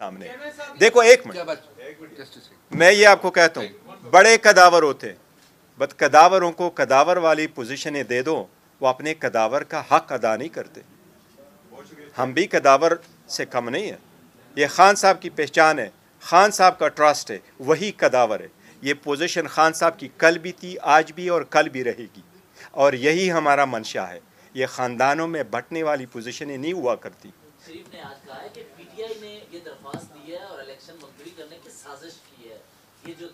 सामने। देखो एक मिनट, मैं ये आपको कहता हूँ, बड़े कदावर होते, बट कदावरों को कदावर वाली पोजीशनें दे दो, वो अपने कदावर का हक अदा नहीं करते। हम भी कदावर से कम नहीं है। ये खान साहब की पहचान है, खान साहब का ट्रस्ट है, वही कदावर है। ये पोजीशन खान साहब की कल भी थी, आज भी और कल भी रहेगी, और यही हमारा मंशा है। ये ख़ानदानों में बंटने वाली पोजीशनें नहीं हुआ करती। शरीफ ने आज कहा है कि पीटीआई ने ये दरख्वास्त दी है और इलेक्शन मुलतवी करने की साजिश की है, ये जो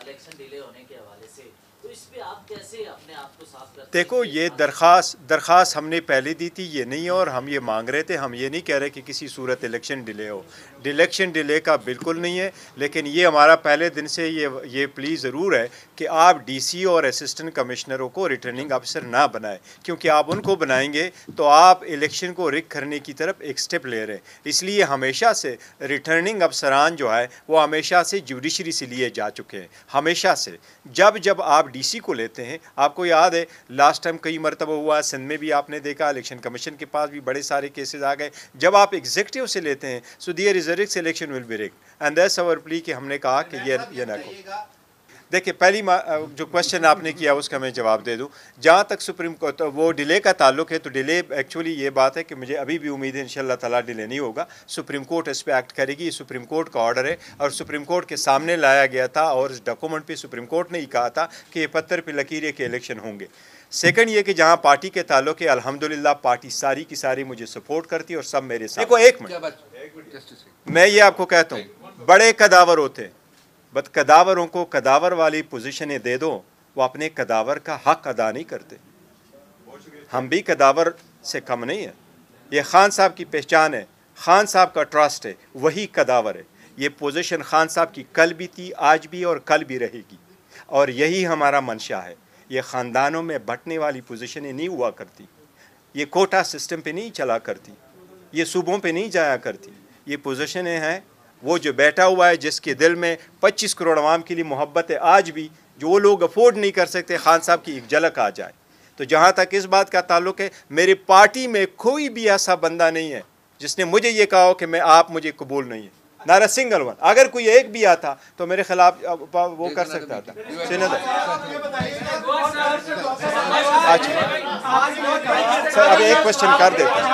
इलेक्शन डिले होने के हवाले से, तो इस पे आप कैसे अपने आप को साफ करते हैं? देखो, ये दरख्वास्त हमने पहले दी थी, ये नहीं है, और हम ये मांग रहे थे। हम ये नहीं कह रहे कि किसी सूरत इलेक्शन डिले हो, इलेक्शन डिले का बिल्कुल नहीं है। लेकिन ये हमारा पहले दिन से ये प्लीज़ ज़रूर है कि आप डीसी और असिस्टेंट कमिश्नरों को रिटर्निंग अफसर ना बनाएं, क्योंकि आप उनको बनाएंगे तो आप इलेक्शन को रिग करने की तरफ एक स्टेप ले रहे हैं। इसलिए हमेशा से रिटर्निंग अफसरान जो है वो हमेशा से जुडिशरी से लिए जा चुके हैं, हमेशा से। जब आप डीसी को लेते हैं, आपको याद है लास्ट टाइम कई मरतबा हुआ, सिंध में भी आपने देखा, इलेक्शन कमीशन के पास भी बड़े सारे केसेस आ गए। जब आप एग्जीक्यूटिव से लेते हैं, so there is a risk election will be rigged, and that's our plea कि हमने कहा कि ये ना को। देखिए, पहली जो क्वेश्चन आपने किया उसका मैं जवाब दे दूं। जहाँ तक सुप्रीम कोर्ट वो डिले का ताल्लुक है, तो डिले एक्चुअली ये बात है कि मुझे अभी भी उम्मीद है इंशाल्लाह ताला डिले नहीं होगा। सुप्रीम कोर्ट इस पर एक्ट करेगी, ये सुप्रीम कोर्ट का ऑर्डर है, और सुप्रीम कोर्ट के सामने लाया गया था, और इस डॉक्यूमेंट पे सुप्रीम कोर्ट ने ही कहा था कि ये पत्थर पे लकीर है कि इलेक्शन होंगे। सेकंड ये कि जहाँ पार्टी के ताल्लुक है, अल्हम्दुलिल्लाह पार्टी सारी की सारी मुझे सपोर्ट करती है और सब मेरे साथ। देखो एक मिनट, मैं ये आपको कहता हूँ, बड़े कदावर होते, बट कदावरों को कदावर वाली पोजीशनें दे दो, वो अपने कदावर का हक अदा नहीं करते। हम भी कदावर से कम नहीं है। ये खान साहब की पहचान है, खान साहब का ट्रस्ट है, वही कदावर है। ये पोजीशन खान साहब की कल भी थी, आज भी और कल भी रहेगी, और यही हमारा मंशा है। ये ख़ानदानों में बंटने वाली पोजीशनें नहीं हुआ करती, ये कोटा सिस्टम पे नहीं चला करती, ये सूबों पे नहीं जाया करती। ये पोजीशनें हैं, वो जो बैठा हुआ है, जिसके दिल में 25 करोड़ आवाम के लिए मोहब्बत है, आज भी जो वो लोग अफोर्ड नहीं कर सकते खान साहब की एक झलक आ जाए। तो जहाँ तक इस बात का ताल्लुक है, मेरी पार्टी में कोई भी ऐसा बंदा नहीं है जिसने मुझे ये कहा हो कि आप मुझे कबूल नहीं है, नारा सिंगल वन। अगर कोई एक भी आता तो मेरे खिलाफ वो कर सकता था। सर अब एक क्वेश्चन कर देते हैं।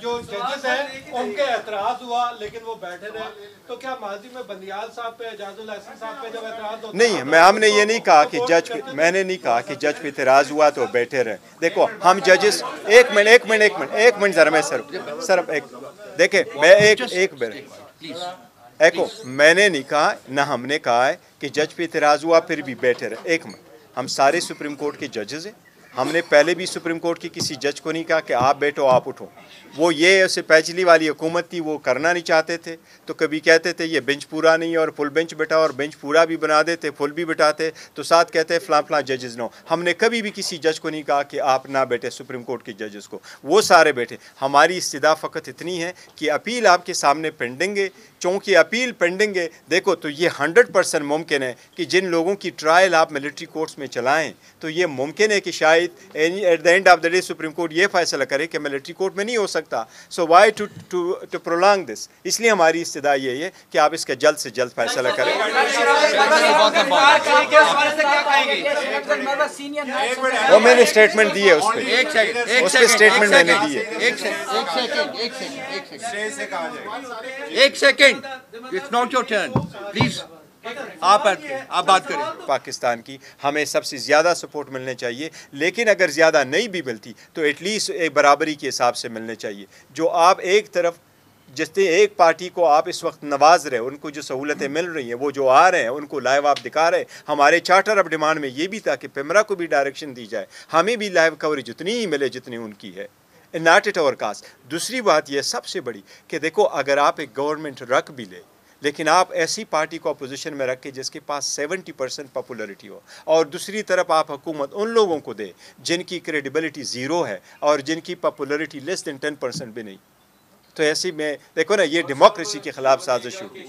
जो जजेस हैं उनके एतराज हुआ, लेकिन वो बैठे रहे, तो क्या माजी में बंदियाल साहब पे, एजाजुल हसन साहब पे जब एतराज होता नहीं, हमने ये नहीं कहा कि जज पे, मैंने नहीं कहा कि जज पे एतराज हुआ तो बैठे रहे। देखो हम जजेस, एक मिनट जरा मैं सर देखे, मैं एको मैंने नहीं कहा, ना हमने कहा है कि जज पे एतराज हुआ फिर भी बैठे रहे। एक मिनट, हम सारे सुप्रीम कोर्ट के जजेस हैं। हमने पहले भी सुप्रीम कोर्ट की किसी जज को नहीं कहा कि आप बैठो आप उठो। वो ये उससे पिछली वाली हुकूमत थी, वो करना नहीं चाहते थे, तो कभी कहते थे ये बेंच पूरा नहीं है और फुल बेंच बिठा, और बेंच पूरा भी बना देते, फुल भी बिठाते, तो साथ कहते फलां जजेस नो। हमने कभी भी किसी जज को नहीं कहा कि आप ना बैठे, सुप्रीम कोर्ट के जजेस को, वो सारे बैठे। हमारी इस्तिदा फ़कत इतनी है कि अपील आपके सामने पेंडिंग है, चूँकि अपील पेंडिंग है। देखो, तो ये 100% मुमकिन है कि जिन लोगों की ट्रायल आप मिलिट्री कोर्ट्स में चलाएँ, तो ये मुमकिन है कि शायद at the end of the day supreme court ये फैसला करे कि मिलिट्री कोर्ट में नहीं हो सकता। सो वाई टू प्रोलॉन्ग दिस। इसलिए हमारी इस्तिदा ये है कि आप इसका जल्द से जल्द फैसला करें। वो मैंने स्टेटमेंट दी है, उस पर स्टेटमेंट मैंने दी है। एक second, it's not your turn, please आप बात करें। पाकिस्तान की हमें सबसे ज़्यादा सपोर्ट मिलने चाहिए, लेकिन अगर ज़्यादा नहीं भी मिलती तो एटलीस्ट एक बराबरी के हिसाब से मिलने चाहिए। जो आप एक तरफ जिससे एक पार्टी को आप इस वक्त नवाज रहे, उनको जो सहूलतें मिल रही हैं, वो जो आ रहे हैं उनको लाइव आप दिखा रहे हैं। हमारे चार्टर ऑफ डिमांड में ये भी था कि पिमरा को भी डायरेक्शन दी जाए, हमें भी लाइव कवरेज उतनी ही मिले जितनी उनकी है, नॉट एट आवर कास्ट। दूसरी बात यह सबसे बड़ी कि देखो, अगर आप एक गवर्नमेंट रख भी ले, लेकिन आप ऐसी पार्टी को अपोजिशन में रख के जिसके पास 70% पॉपुलरिटी हो, और दूसरी तरफ आप हुकूमत उन लोगों को दे जिनकी क्रेडिबिलिटी ज़ीरो है और जिनकी पॉपुलरिटी लेस दैन 10% भी नहीं, तो ऐसी में देखो ना, ये डेमोक्रेसी के ख़िलाफ़ साजिश होगी।